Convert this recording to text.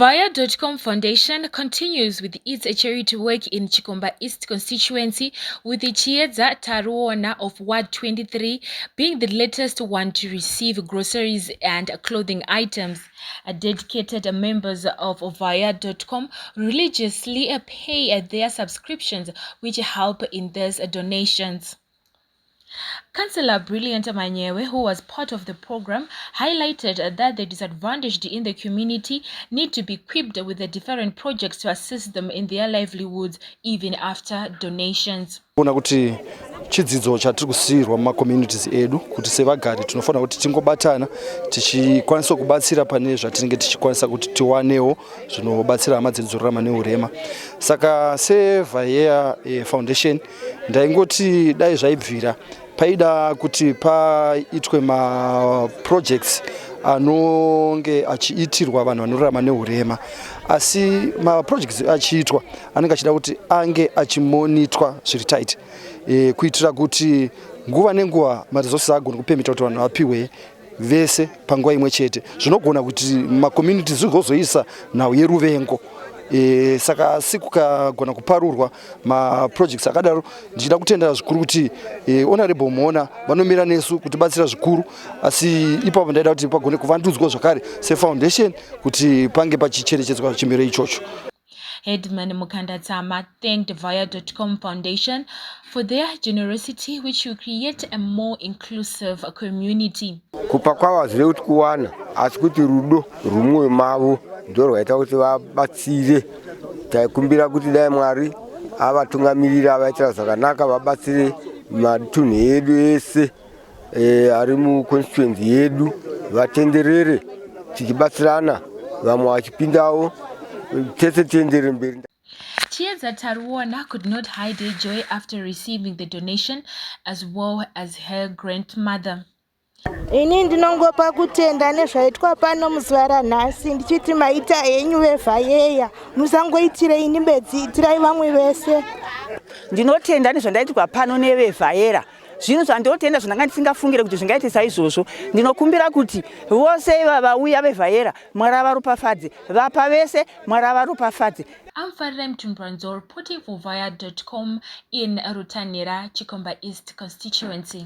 Via.com Foundation continues with its charity work in Chikomba East constituency, with the Chiedza Taruona of Ward 23 being the latest one to receive groceries and clothing items. Dedicated members of Via.com religiously pay their subscriptions, which help in these donations. Councillor Brilliant Manyewe, who was part of the program, highlighted that the disadvantaged in the community need to be equipped with the different projects to assist them in their livelihoods even after donations. Chidzidzo chatiri kusiyirwa mumacommunities edu kuti sevagari tinofanira kuti tingobatana tichikwanisa kubatsira pane zvatinenge tichikwanisa kuti tiwanewo zvinobatsira hama dzedu dzorarama neurema. Saka seVia Foundation ndaingoti dai zvaibvira paida kuti paitwe maprojects anonge achiitirwa vanhu vanorarama neurema, asi maprojects achiitwa anenge achida kuti ange achimonitwa zviri tight, kuitira kuti nguva nenguva maresources agone kupemita kuti vanhu vapiwe vese panguva imwe chete. Zvinogona kuti macommunities zvigozoisa nhau yeruvengo. Saka sikukagona kuparurwa maprojects akadaro, ndichida kutendera zvikuru kuti honorable Mona vanomira nesu kuti batsira zvikuru, asi ipapo ndaida kuti pagone kuvandudzwa zvakare sefoundation kuti pange pachicherechedzwa chimiro ichocho. Headman Mukanda Tsama thanked Via.com Foundation for their generosity, which will create a more inclusive community. Kupa kwavo zviri kuti kuwana, asi kuti rudo rumwe mavo ndoro rwaita kuti vabatsire. Taikumbira kuti dai Mwari avatungamirira vaitira zvakanaka, vabatsire matunhu edu ese ari muconstituency yedu, vatenderere tichibatsirana, vamwe vachipindawo tese tiendere mberi. Chiedza Taruona could not hide her joy after receiving the donation, as well as her grandmother. Ini ndinongopa kutenda nezvaitwa pano muzuva ranhasi, ndichiti maita henyu veVia, musangoitire ini bedzi, itirai vamwe vese. Ndinotenda nezvandaitwa pano neveVia. Zvinhu zvandinotenda zvandanga ndisingafungire kuti zvingaite saizvozvo. Ndinokumbira kuti vose vauya veVia Mwari avaropafadze, vapa vese Mwari avaropafadze. I'm Farida Mtumbranzo reporting for Via.com in Rutanira, Chikomba East constituency.